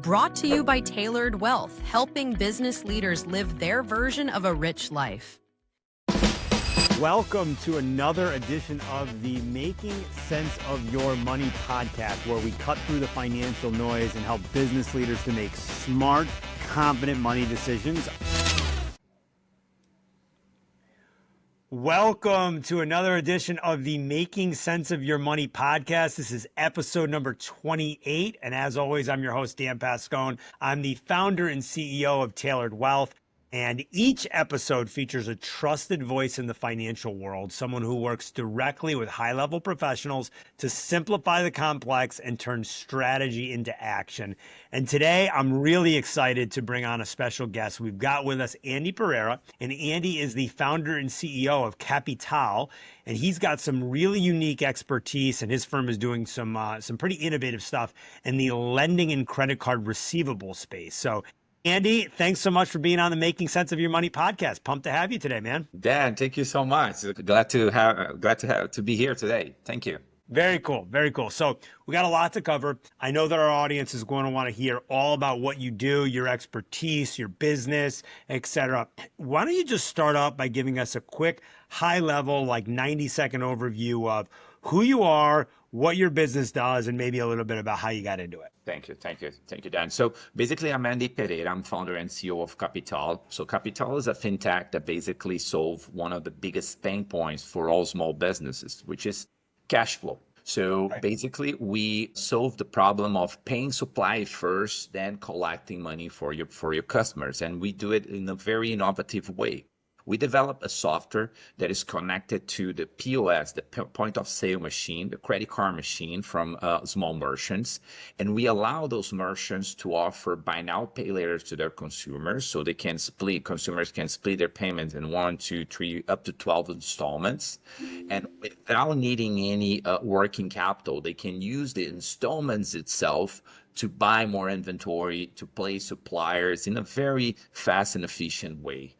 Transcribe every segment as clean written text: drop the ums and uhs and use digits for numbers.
Brought to you by Tailored Wealth, helping business leaders live their version of a rich life. Welcome to another edition of the Making Sense of Your Money podcast, where we cut through the financial noise and help business leaders to make smart, confident money decisions. Welcome to another edition of the Making Sense of Your Money podcast. This is episode number 28. And as always, I'm your host, Dan Pascone. I'm the founder and CEO of Tailored Wealth. And each episode features a trusted voice in the financial world, someone who works directly with high-level professionals to simplify the complex and turn strategy into action. And today, I'm really excited to bring on a special guest. We've got with us Andi Pereira, and Andi is the founder and CEO of Kapitale, and he's got some really unique expertise, and his firm is doing some pretty innovative stuff in the lending and credit card receivable space. So Andi, thanks so much for being on the Making Sense of Your Money podcast. Pumped to have you today, man. Dan, thank you so much. Glad to be here today. Thank you. Very cool. Very cool. So we got a lot to cover. I know that our audience is going to want to hear all about what you do, your expertise, your business, etc. Why don't you just start out by giving us a quick high level, like 90-second overview of who you are, what your business does, and maybe a little bit about how you got into it. Thank you, Dan. So basically, I'm Andi Pereira. I'm founder and CEO of Kapitale. So Kapitale is a fintech that basically solves one of the biggest pain points for all small businesses, which is cash flow. So basically, we solve the problem of paying supply first, then collecting money for your customers, and we do it in a very innovative way. We develop a software that is connected to the POS, the point of sale machine, the credit card machine from small merchants. And we allow those merchants to offer buy now, pay later to their consumers. So consumers can split their payments in 1, 2, 3, up to 12 installments. And without needing any working capital, they can use the installments itself to buy more inventory, to place suppliers in a very fast and efficient way.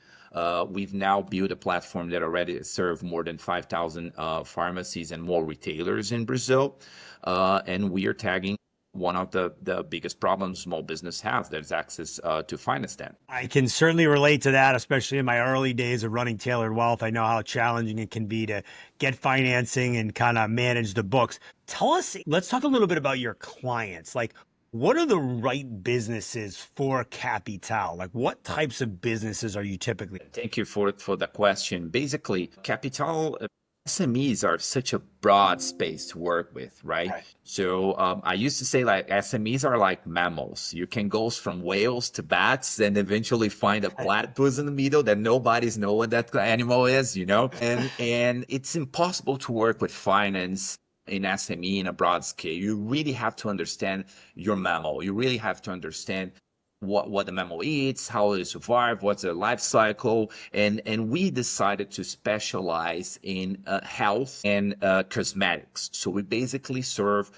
We've now built a platform that already serves more than 5,000 pharmacies and more retailers in Brazil. And we are tagging one of the biggest problems small business has, that's access to finance debt. I can certainly relate to that, especially in my early days of running Tailored Wealth. I know how challenging it can be to get financing and kind of manage the books. Let's talk a little bit about your clients. Like, what are the right businesses for Kapitale? Like, what types of businesses are you typically? Thank you for the question. Basically, Kapitale SMEs are such a broad space to work with, right? So I used to say like SMEs are like mammals. You can go from whales to bats and eventually find a platypus in the middle that nobody's know what that animal is, and it's impossible to work with finance in SME in a broad scale. You really have to understand your mammal. You really have to understand what the mammal eats, how it survives, what's their life cycle. And we decided to specialize in health and cosmetics. So we basically serve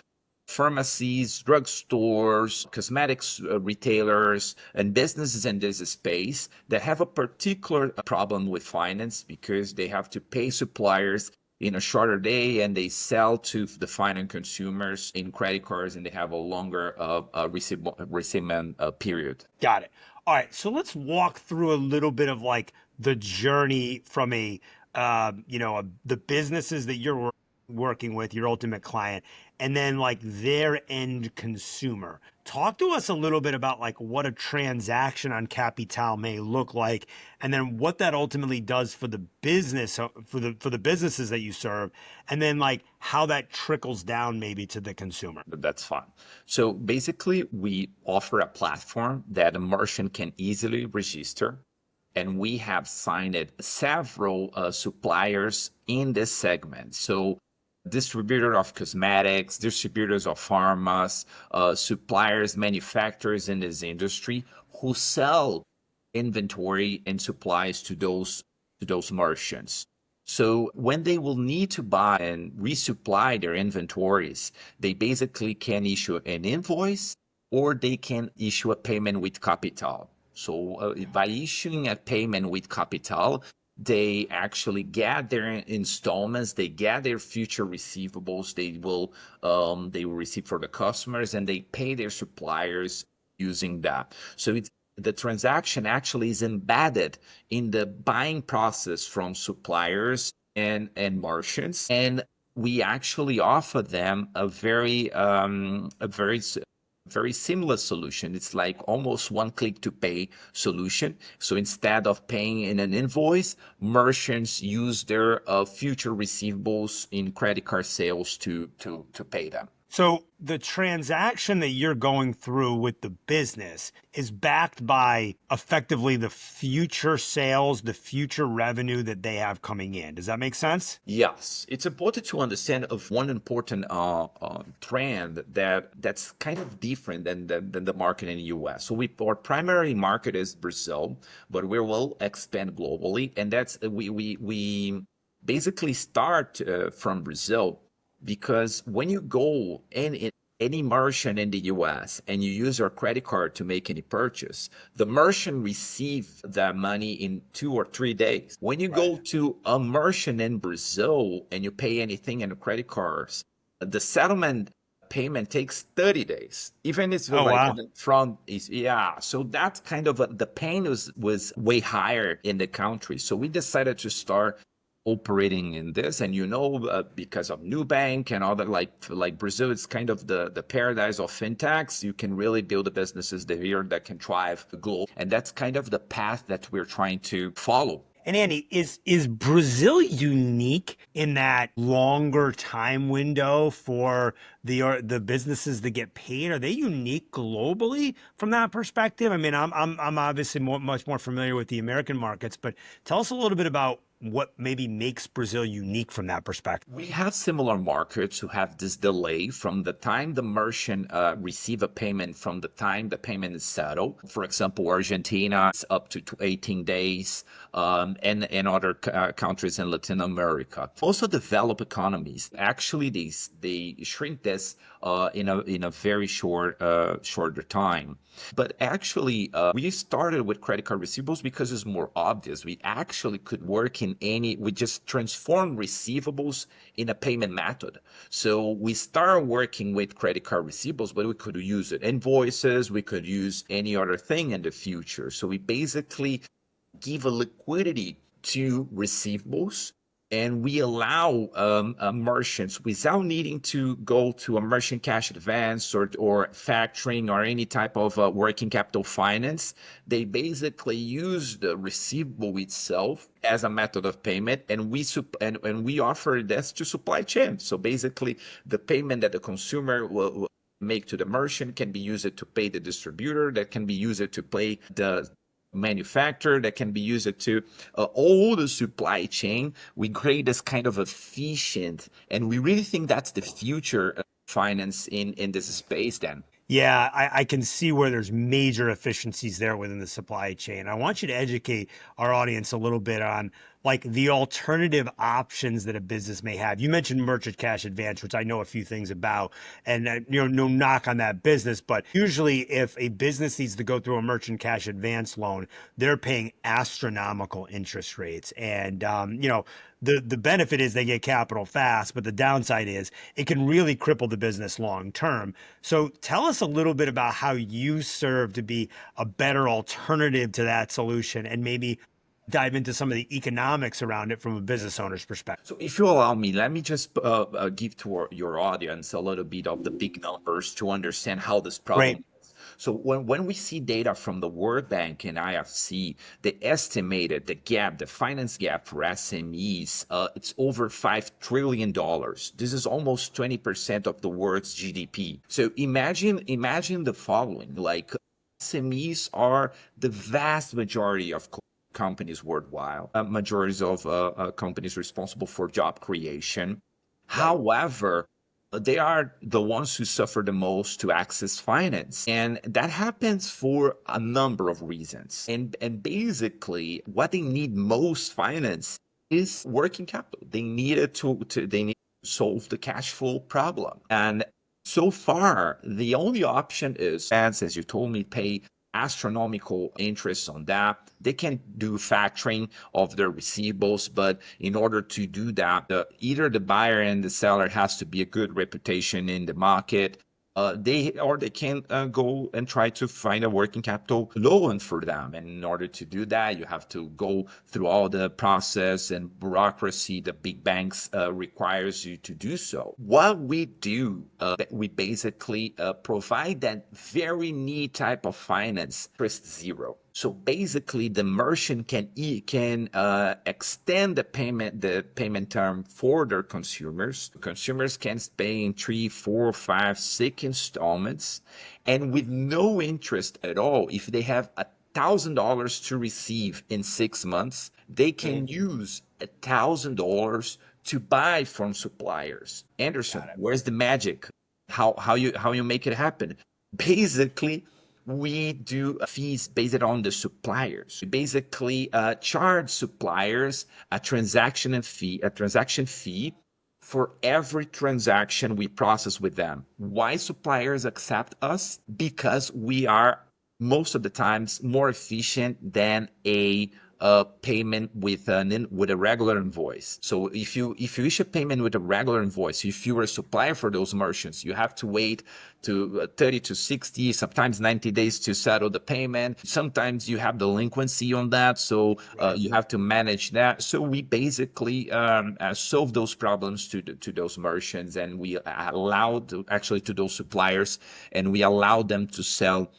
pharmacies, drugstores, cosmetics retailers, and businesses in this space that have a particular problem with finance because they have to pay suppliers in a shorter day, and they sell to the final consumers in credit cards, and they have a longer receipt period. Got it. All right, so let's walk through a little bit of like the journey from the businesses that you're working with, your ultimate client, and then like their end consumer. Talk to us a little bit about like what a transaction on Kapitale may look like, and then what that ultimately does for the business, for the businesses that you serve, and then like how that trickles down maybe to the consumer. That's fine. So basically, we offer a platform that a merchant can easily register, and we have signed several suppliers in this segment. So distributor of cosmetics, distributors of pharmas, suppliers, manufacturers in this industry who sell inventory and supplies to those merchants. So when they will need to buy and resupply their inventories, they basically can issue an invoice or they can issue a payment with Kapitale. So by issuing a payment with Kapitale, they actually get their installments, they get their future receivables, they will receive for the customers, and they pay their suppliers using that. So the transaction actually is embedded in the buying process from suppliers and merchants, and we actually offer them a very seamless solution. It's like almost one click to pay solution. So instead of paying in an invoice, merchants use their future receivables in credit card sales to pay them. So the transaction that you're going through with the business is backed by effectively the future sales, the future revenue that they have coming in. Does that make sense? Yes, it's important to understand of one important trend that's kind of different than the market in the US. So our primary market is Brazil, but we will expand globally, and that's we basically start from Brazil. Because when you go in any merchant in the US and you use your credit card to make any purchase, the merchant receives that money in 2 or 3 days. When you go to a merchant in Brazil and you pay anything in the credit cards, the settlement payment takes 30 days. Even if wow. from is so that's kind of the pain was way higher in the country. So we decided to start operating in this, and because of Nubank and all that, like Brazil, it's kind of the paradise of fintechs. You can really build the businesses there that can drive the globe, and that's kind of the path that we're trying to follow. And Andy, is Brazil unique in that longer time window for the businesses that get paid? Are they unique globally from that perspective? I mean, I'm obviously much more familiar with the American markets, but tell us a little bit about what maybe makes Brazil unique from that perspective. We have similar markets who have this delay from the time the merchant receive a payment from the time the payment is settled. For example, Argentina is up to 18 days, and other countries in Latin America. Also, developed economies actually they shrink this in a very shorter time. But actually, we started with credit card receivables because it's more obvious. We actually could work we just transform receivables in a payment method. So we started working with credit card receivables, but we could use it invoices, we could use any other thing in the future. So we basically give a liquidity to receivables, and we allow merchants without needing to go to a merchant cash advance or factoring or any type of working capital finance. They basically use the receivable itself as a method of payment, and we offer this to supply chain. So basically, the payment that the consumer will make to the merchant can be used to pay the distributor, that can be used to pay the manufacturer, that can be used to all the supply chain. We create this kind of efficient, and we really think that's the future of finance in this space then. Yeah, I can see where there's major efficiencies there within the supply chain. I want you to educate our audience a little bit on like the alternative options that a business may have. You mentioned merchant cash advance, which I know a few things about, and no knock on that business, but usually if a business needs to go through a merchant cash advance loan, they're paying astronomical interest rates. And, the benefit is they get capital fast, but the downside is it can really cripple the business long term. So tell us a little bit about how you serve to be a better alternative to that solution, and maybe dive into some of the economics around it from a business owner's perspective. So if you allow me, let me just give to your audience a little bit of the big numbers to understand how this problem. Great. So when we see data from the World Bank and IFC, they estimated the finance gap for SMEs, it's over $5 trillion. This is almost 20% of the world's GDP. So imagine the following, like SMEs are the vast majority of companies worldwide, majorities of companies responsible for job creation. However, they are the ones who suffer the most to access finance. And that happens for a number of reasons. And basically, what they need most finance is working capital. They need it they need to solve the cash flow problem. And so far, the only option is, as you told me, pay astronomical interest on that. They can do factoring of their receivables, but in order to do that, either the buyer and the seller has to be a good reputation in the market. They can go and try to find a working capital loan for them. And in order to do that, you have to go through all the process and bureaucracy the big banks requires you to do so. What we do, we basically provide that very neat type of finance, interest zero. So basically, the merchant can extend the payment term for their consumers. Consumers can pay in 3, 4, 5, 6 installments, and with no interest at all. If they have $1,000 to receive in 6 months, they can use $1,000 to buy from suppliers. Anderson, where's the magic? How you make it happen? Basically, we do fees based on the suppliers. We basically charge suppliers a transaction fee for every transaction we process with them. Why suppliers accept us? Because we are most of the times more efficient than a payment with a regular invoice. So if you issue payment with a regular invoice, if you are a supplier for those merchants, you have to wait to 30 to 60, sometimes 90 days to settle the payment. Sometimes you have delinquency on that, so you have to manage that. So we basically solve those problems to those merchants, and we allow to those suppliers, and we allow them to sell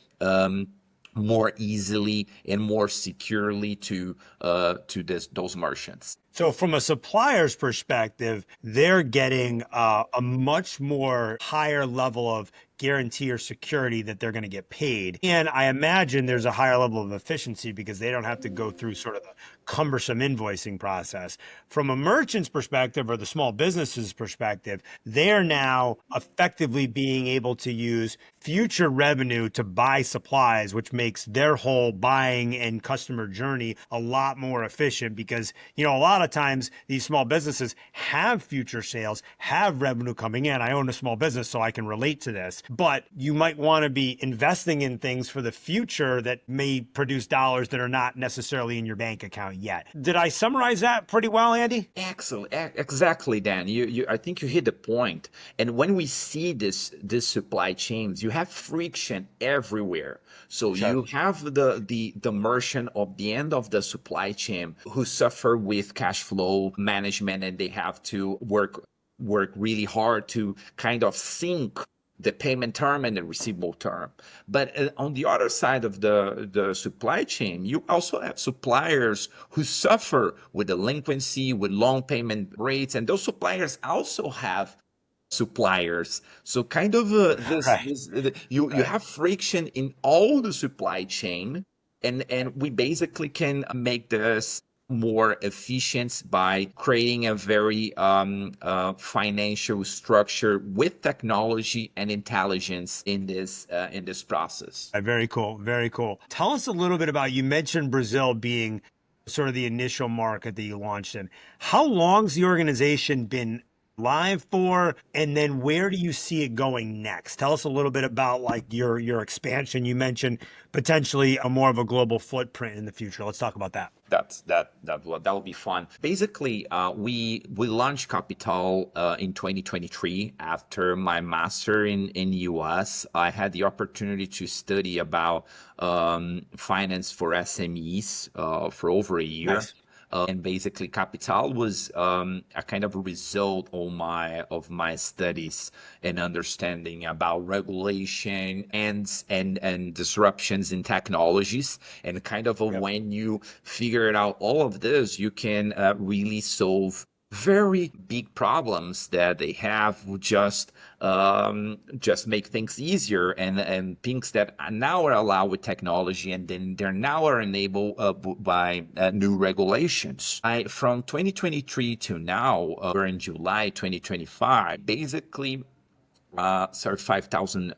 more easily and more securely to those merchants. So from a supplier's perspective, they're getting a much more higher level of guarantee or security that they're going to get paid. And I imagine there's a higher level of efficiency because they don't have to go through sort of the cumbersome invoicing process. From a merchant's perspective or the small business's perspective, they're now effectively being able to use future revenue to buy supplies, which makes their whole buying and customer journey a lot more efficient because, a lot of times these small businesses have future sales, have revenue coming in. I own a small business, so I can relate to this, but you might want to be investing in things for the future that may produce dollars that are not necessarily in your bank account yet. Did I summarize that pretty well, Andy? Excellent. Exactly, Dan. I think you hit the point. And when we see this supply chains, you have friction everywhere. So you have the merchant of the end of the supply chain who suffer with cash flow management, and they have to work really hard to kind of sync the payment term and the receivable term. But on the other side of the supply chain, you also have suppliers who suffer with delinquency, with long payment rates, and those suppliers also have suppliers. So kind of you have friction in all the supply chain, and we basically can make this more efficient by creating a very financial structure with technology and intelligence in this process. Very cool. Very cool. Tell us a little bit about, you mentioned Brazil being sort of the initial market that you launched in. How long's the organization been live for, and then where do you see it going next? Tell us a little bit about like your expansion. You mentioned potentially a more of a global footprint in the future. Let's talk about that. That will be fun. Basically, we launched Capital in 2023 after my master in US. I had the opportunity to study about finance for SMEs for over a year. Nice. And basically, Capital was a kind of a result of my studies and understanding about regulation and disruptions in technologies. And kind of when you figure out all of this, you can really solve very big problems that they have. Just make things easier and things that now are allowed with technology, and then they're now are enabled by new regulations. From 2023 to now, we're in July 2025, basically serve 5,000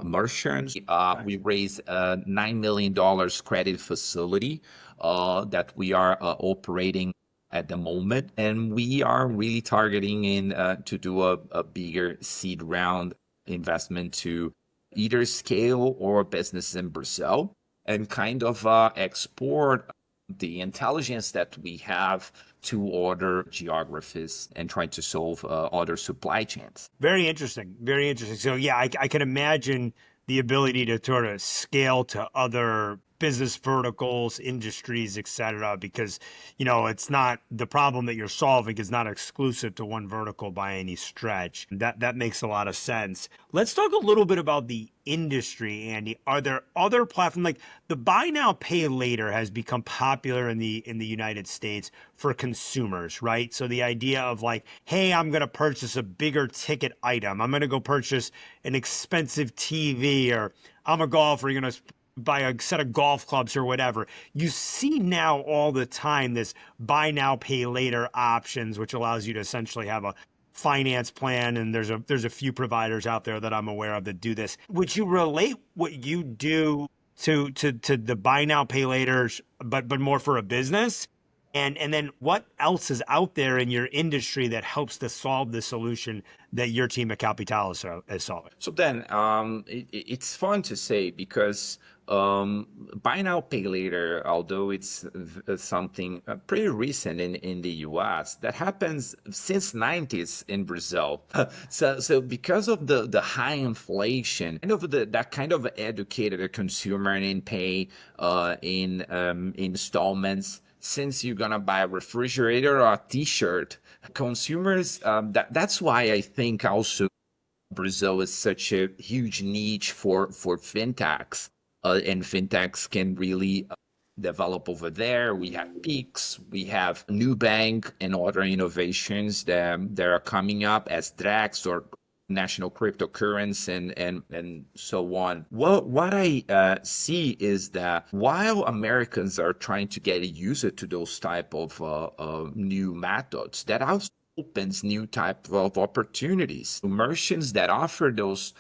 merchants. We raised a $9 million credit facility that we are operating at the moment, and we are really targeting to do a bigger seed round investment to either scale our business in Brazil and kind of export the intelligence that we have to other geographies and try to solve other supply chains. Very interesting. Very interesting. So yeah, I can imagine the ability to sort of scale to other business verticals, industries, et cetera, because, it's not the problem that you're solving is not exclusive to one vertical by any stretch. That makes a lot of sense. Let's talk a little bit about the industry, Andy. Are there other platforms like the buy now, pay later has become popular in the United States for consumers, right? So the idea of like, hey, I'm going to purchase a bigger ticket item. I'm going to go purchase an expensive TV, or I'm a golfer, you're going to buy a set of golf clubs or whatever. You see now all the time this buy now, pay later options, which allows you to essentially have a finance plan, and there's a few providers out there that I'm aware of that do this. Would you relate what you do to the buy now, pay later, but more for a business? And then what else is out there in your industry that helps to solve the solution that your team at Kapitale is solving? So then it's fun to say because buy now, pay later, although it's something pretty recent in the US, that happens since 90s in Brazil. So because of the high inflation, and of that kind of educated a consumer and pay in installments, since you're gonna buy a refrigerator or a t-shirt, consumers, that's why I think also Brazil is such a huge niche for fintechs, and fintechs can really develop over there. We have Pix, we have Nubank, and other innovations that are coming up as Drax or national cryptocurrency and so on. What I see is that while Americans are trying to get used to those type of new methods, that also opens new type of opportunities. Merchants that offer those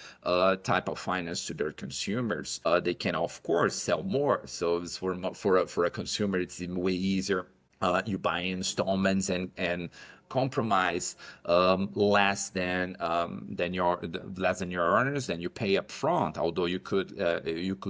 type of finance to their consumers, they can of course sell more. So it's for a consumer, it's way easier. You buy installments and compromise less than your earners, and you pay up front, although you could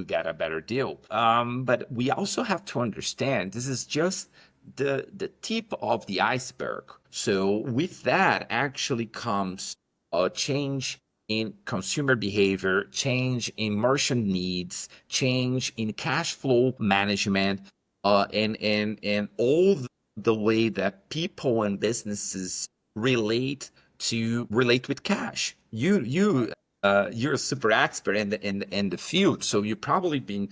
get a better deal. But we also have to understand this is just the tip of the iceberg. So with that actually comes a change in consumer behavior, change in merchant needs, change in cash flow management, and all the way that people and businesses relate with cash. You're a super expert in the field, so you've probably been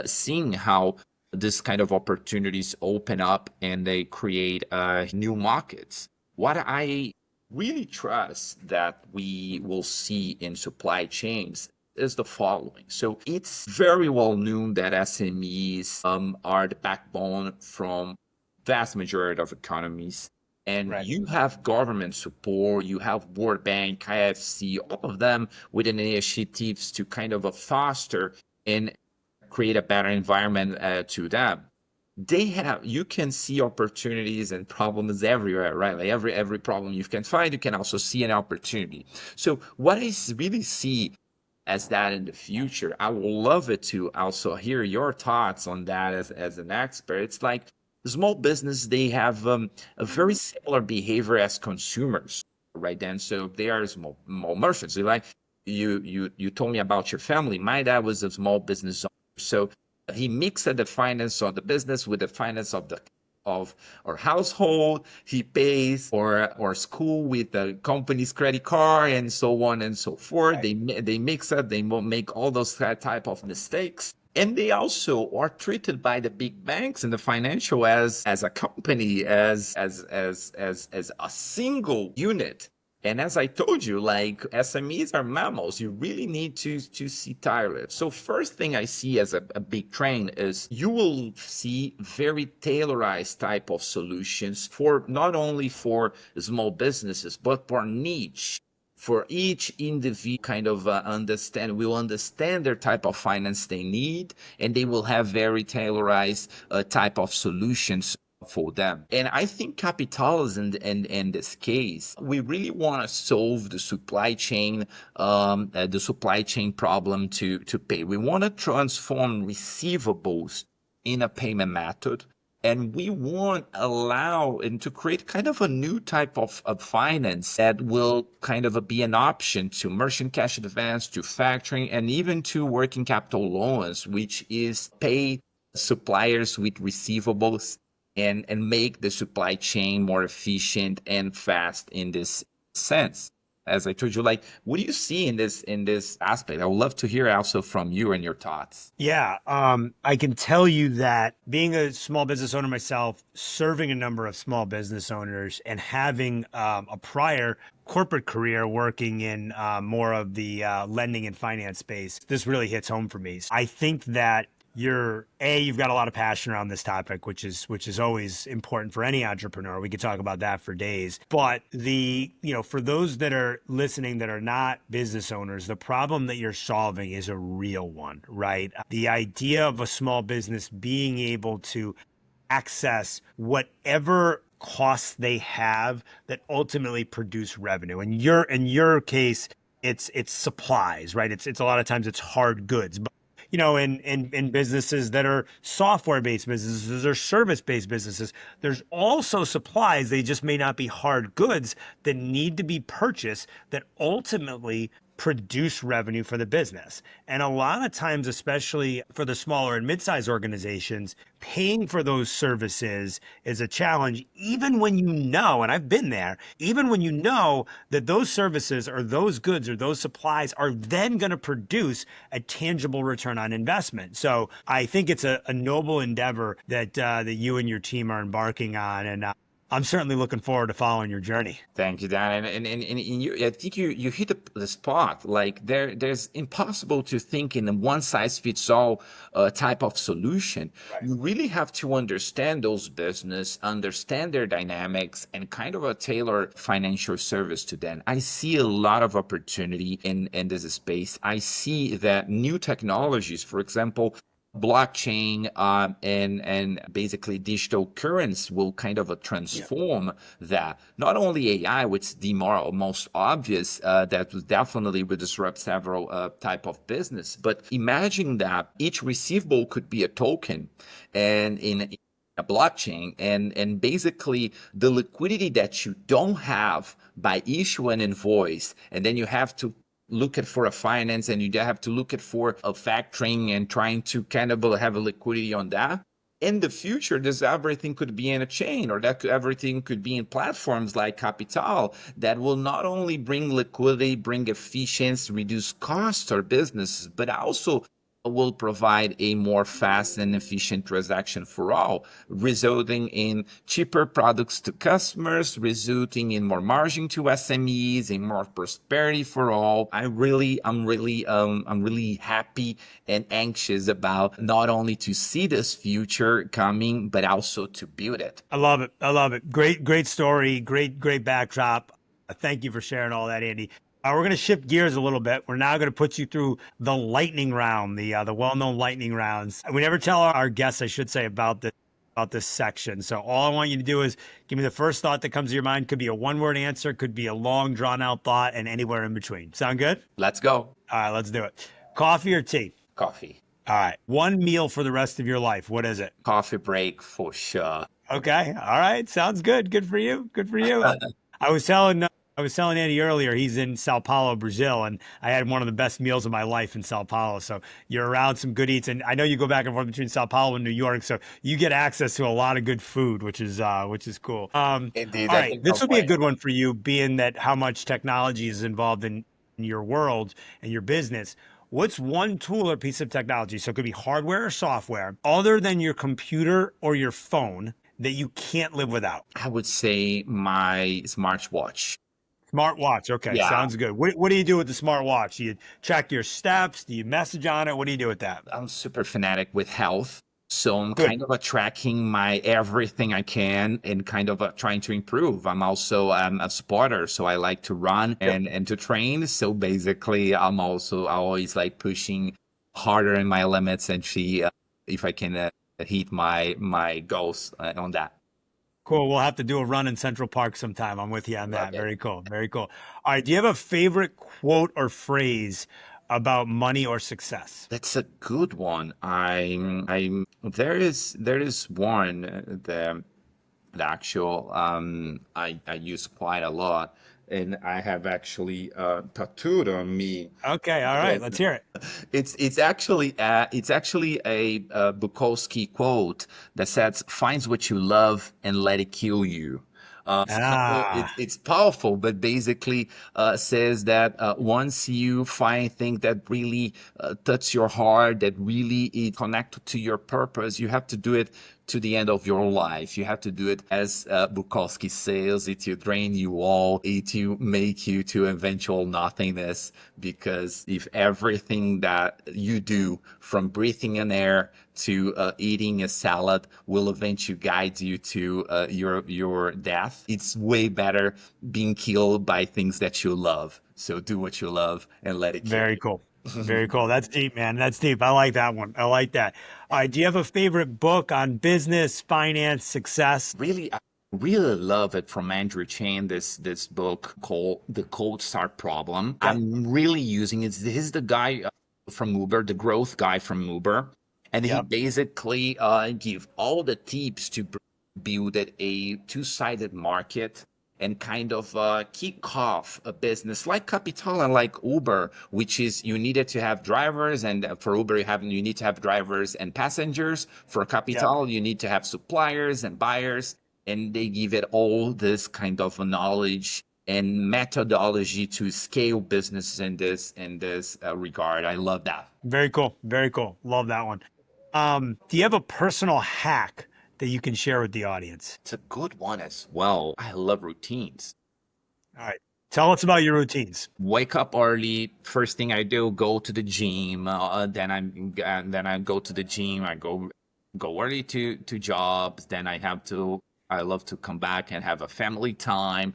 seeing how this kind of opportunities open up and they create new markets. What I really trust that we will see in supply chains is the following. So it's very well known that SMEs are the backbone from vast majority of economies. And Right. you have government support, you have World Bank, IFC, all of them with initiatives to kind of foster and create a better environment to them. You can see opportunities and problems everywhere, right? Like every problem you can find, you can also see an opportunity. So what I really see as that in the future, I would love it to also hear your thoughts on that as an expert. It's like small business, they have a very similar behavior as consumers, right? Then, so they are small merchants. So like you told me about your family. My dad was a small business owner, so he mixed the finance of the business with the finance of our household. He pays or school with the company's credit card and so on and so forth. Right. They mix it. They make all those type of mistakes. And they also are treated by the big banks and the financial as a company, as a single unit. And as I told you, like SMEs are mammals. You really need to see tireless. So first thing I see as a big trend is you will see very tailorized type of solutions for not only for small businesses, but for niche. For each individual kind of will understand their type of finance they need, and they will have very tailorized type of solutions for them. And I think Kapitale is in this case, we really want to solve the supply chain problem to pay. We want to transform receivables in a payment method. And we want allow and to create kind of a new type of finance that will kind of be an option to merchant cash advance, to factoring, and even to working capital loans, which is pay suppliers with receivables and make the supply chain more efficient and fast in this sense. As I told you, like, what do you see in this aspect? I would love to hear also from you and your thoughts. Yeah, I can tell you that being a small business owner myself, serving a number of small business owners, and having a prior corporate career working in more of the lending and finance space, this really hits home for me. I think that you've got a lot of passion around this topic, which is always important for any entrepreneur. We could talk about that for days. But for those that are listening that are not business owners, the problem that you're solving is a real one, right? The idea of a small business being able to access whatever costs they have that ultimately produce revenue. And in your case, it's supplies, right? It's a lot of times it's hard goods. But in businesses that are software-based businesses or service-based businesses, there's also supplies. They just may not be hard goods that need to be purchased that ultimately produce revenue for the business. And a lot of times, especially for the smaller and mid-sized organizations, paying for those services is a challenge, even when you know, and I've been there, even when you know that those services or those goods or those supplies are then going to produce a tangible return on investment. So I think it's a noble endeavor that you and your team are embarking on. And I'm certainly looking forward to following your journey. Thank you, Dan. And I think you hit the spot. Like there's impossible to think in a one size fits all type of solution. Right. You really have to understand those business, understand their dynamics, and kind of a tailor financial service to them. I see a lot of opportunity in this space. I see that new technologies, for example, blockchain and basically digital currency will kind of transform that. Not only AI, which is the most obvious, that will definitely will disrupt several type of business, but imagine that each receivable could be a token and in a blockchain, and basically the liquidity that you don't have by issue an invoice, and then you have to look at for a finance, and you have to look at for a factoring and trying to kind of have a liquidity on that. In the future, this everything could be in a chain, or everything could be in platforms like Capital that will not only bring liquidity, bring efficiency, reduce costs to our businesses, but also will provide a more fast and efficient transaction for all, resulting in cheaper products to customers, resulting in more margin to SMEs, and more prosperity for all. I'm really happy and anxious about not only to see this future coming, but also to build it. I love it. I love it. Great story. Great backdrop. Thank you for sharing all that, Andy. We're going to shift gears a little bit. We're now going to put you through the lightning round, the well-known lightning rounds. We never tell our guests, I should say, about this section. So all I want you to do is give me the first thought that comes to your mind. Could be a one-word answer, could be a long, drawn-out thought, and anywhere in between. Sound good? Let's go. All right, let's do it. Coffee or tea? Coffee. All right. One meal for the rest of your life. What is it? Coffee break for sure. Okay. All right. Sounds good. Good for you. Good for you. I was telling Andy earlier, he's in Sao Paulo, Brazil, and I had one of the best meals of my life in Sao Paulo. So you're around some good eats, and I know you go back and forth between Sao Paulo and New York, so you get access to a lot of good food, which is cool. Indeed. All right, this will be a good one for you, being that how much technology is involved in your world and your business. What's one tool or piece of technology, so it could be hardware or software, other than your computer or your phone, that you can't live without? I would say my smartwatch. Smartwatch. Okay, Yeah. sounds good. What do you do with the smartwatch? Do you track your steps? Do you message on it? What do you do with that? I'm super fanatic with health. So I'm Good. kind of tracking my everything I can and kind of trying to improve. I'm also a supporter, so I like to run and to train. So basically, I always like pushing harder in my limits and see if I can hit my goals on that. Cool. We'll have to do a run in Central Park sometime. I'm with you on that. Love it. Very cool. Very cool. All right. Do you have a favorite quote or phrase about money or success? That's a good one. There is one the actual I use quite a lot, and I have actually tattooed on me. Okay, all right, let's hear it. It's actually a Bukowski quote that says, "Find what you love and let it kill you." So Ah, it's powerful, but basically says that once you find things that really touch your heart, that really is connected to your purpose, you have to do it to the end of your life. You have to do it, as Bukowski says, it will drain you all, it will make you to eventual nothingness. Because if everything that you do, from breathing in air to eating a salad, will eventually guide you to your death, it's way better being killed by things that you love. So do what you love and let it kill very you. cool. Very cool. That's deep, man. That's deep. I like that one. I like that. All right, do you have a favorite book on business, finance, success? Really, I really love it from Andrew Chen, this book called The Cold Start Problem. Yep. I'm really using it. He's the guy from Uber, the growth guy from Uber. And he Yep. basically give all the tips to build a two-sided market and kind of kick off a business like Capital and like Uber, which is you needed to have drivers, and for Uber you need to have drivers and passengers. For Yep. Capital, you need to have suppliers and buyers, and they give it all this kind of knowledge and methodology to scale businesses in this regard. I love that. Very cool. Very cool. Love that one. Do you have a personal hack that you can share with the audience? It's a good one as well. I love routines. All right. Tell us about your routines. Wake up early. First thing I do, go to the gym. Then I go to the gym. I go early to jobs. Then I love to come back and have a family time,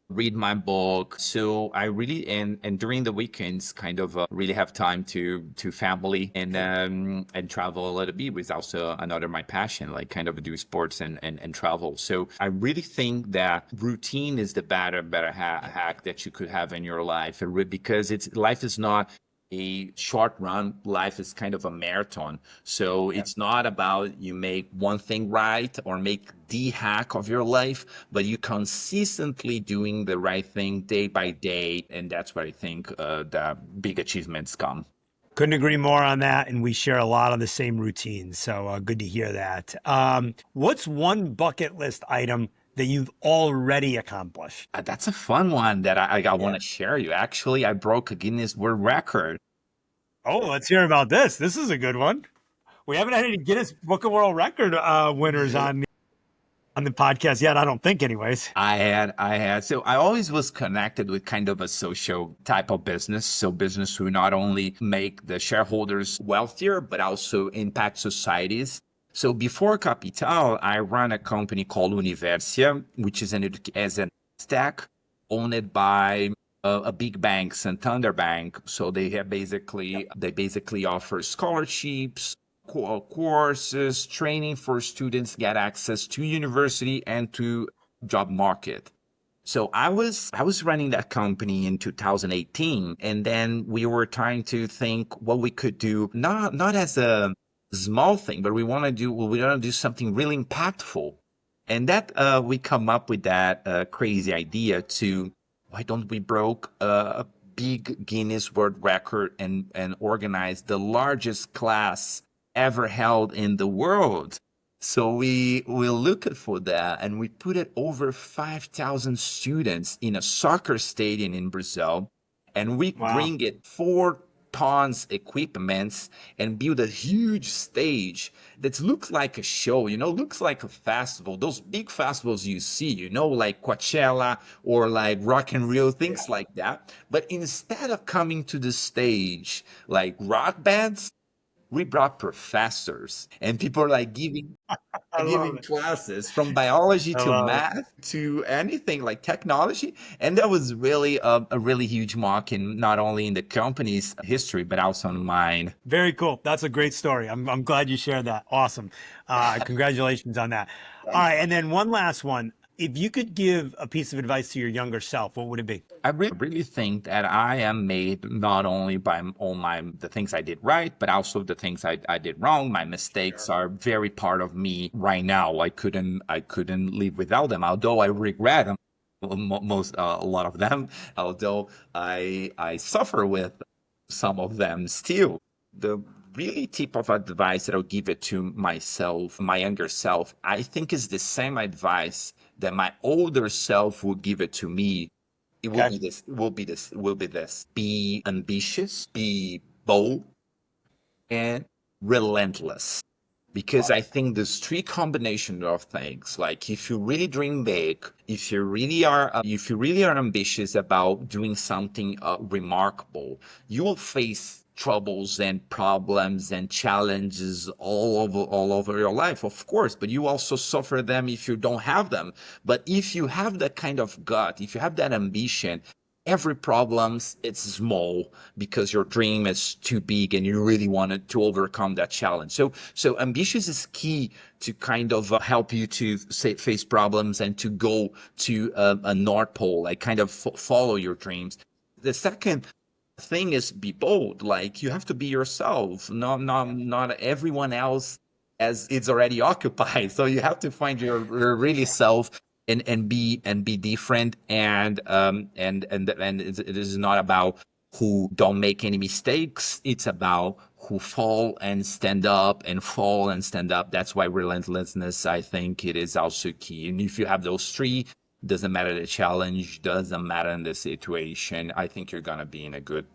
read my book. So I really and during the weekends, kind of really have time to family and travel a little bit. With also another my passion, like kind of do sports and travel. So I really think that routine is the better hack that you could have in your life, because life is not a short run. Life is kind of a marathon. So it's not about you make one thing right or make the hack of your life, but you consistently doing the right thing day by day. And that's where I think the big achievements come. Couldn't agree more on that. And we share a lot of the same routines. So good to hear that. What's one bucket list item that you've already accomplished? That's a fun one that I Yeah. want to share you. Actually, I broke a Guinness World Record. Oh, let's hear about this. This is a good one. We haven't had any Guinness Book of World Record winners on the podcast yet. I don't think, anyways. I had. So I always was connected with kind of a social type of business. So business who not only make the shareholders wealthier, but also impact societies. So before Capital, I ran a company called Universia, which is as an stack owned by a big bank, Santander Bank. So they basically offer scholarships, courses, training for students get access to university and to job market. So I was running that company in 2018, and then we were trying to think what we could do, not as a small thing, but we want to do something really impactful. And that we come up with that crazy idea to why don't we broke a big Guinness World Record and organize the largest class ever held in the world. So we looked for that, and we put it over 5,000 students in a soccer stadium in Brazil, and we Wow. bring it 4 tons equipments and build a huge stage that looks like a show, looks like a festival. Those big festivals you see, like Coachella or like Rock and Rio, things like that. But instead of coming to the stage like rock bands, we brought professors and people like giving I love giving it. classes from biology I to love it. math to anything like technology. And that was really a really huge mark in not only in the company's history, but also in mine. Very cool. That's a great story. I'm glad you shared that. Awesome. Congratulations on that. All right. And then one last one. If you could give a piece of advice to your younger self, what would it be? I really think that I am made not only by all the things I did right, but also the things I did wrong. My mistakes are very part of me right now. I couldn't live without them, although I regret them, a lot of them. Although I suffer with some of them still. The really tip of advice that I'll give it to myself, my younger self, I think is the same advice that my older self would give it to me. It will be this, will be this. Be ambitious, be bold, and relentless. Because I think there's three combinations of things. Like if you really dream big, if you really are ambitious about doing something remarkable, you will face troubles and problems and challenges all over your life, of course, but you also suffer them if you don't have them. But if you have that kind of gut, if you have that ambition, every problem it's small because your dream is too big and you really wanted to overcome that challenge. So ambitious is key to kind of help you to face problems and to go to a North Pole, like kind of follow your dreams. The second thing is be bold. Like you have to be yourself. Not everyone else as it's already occupied. So you have to find your really self and be different. And it is not about who don't make any mistakes. It's about who fall and stand up and fall and stand up. That's why relentlessness, I think it is also key. And if you have those three, doesn't matter the challenge, doesn't matter in the situation, I think you're gonna be in a good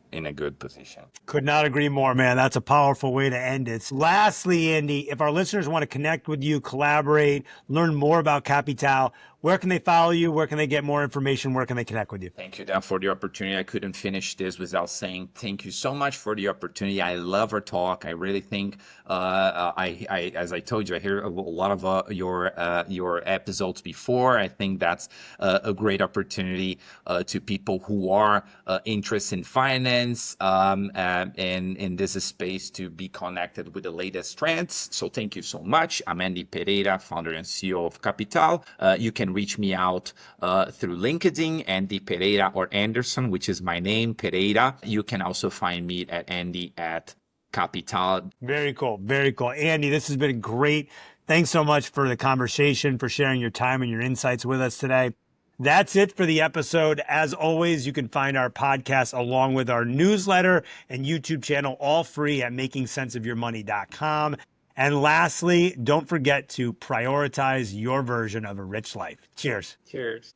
position. Could not agree more, man. That's a powerful way to end it. Lastly, Andy, if our listeners want to connect with you, collaborate, learn more about Kapitale, where can they follow you? Where can they get more information? Where can they connect with you? Thank you, Dan, for the opportunity. I couldn't finish this without saying thank you so much for the opportunity. I love our talk. I really think, as I told you, I hear a lot of your episodes before. I think that's a great opportunity to people who are interested in finance and in this space to be connected with the latest trends. So thank you so much. I'm Andi Pereira, founder and CEO of Kapitale. You can reach me out through LinkedIn, Andi Pereira or Anderson, which is my name, Pereira. You can also find me at Andi@Kapitale. Very cool. Very cool. Andy, this has been great. Thanks so much for the conversation, for sharing your time and your insights with us today. That's it for the episode. As always, you can find our podcast along with our newsletter and YouTube channel all free at makingsenseofyourmoney.com. And lastly, don't forget to prioritize your version of a rich life. Cheers. Cheers.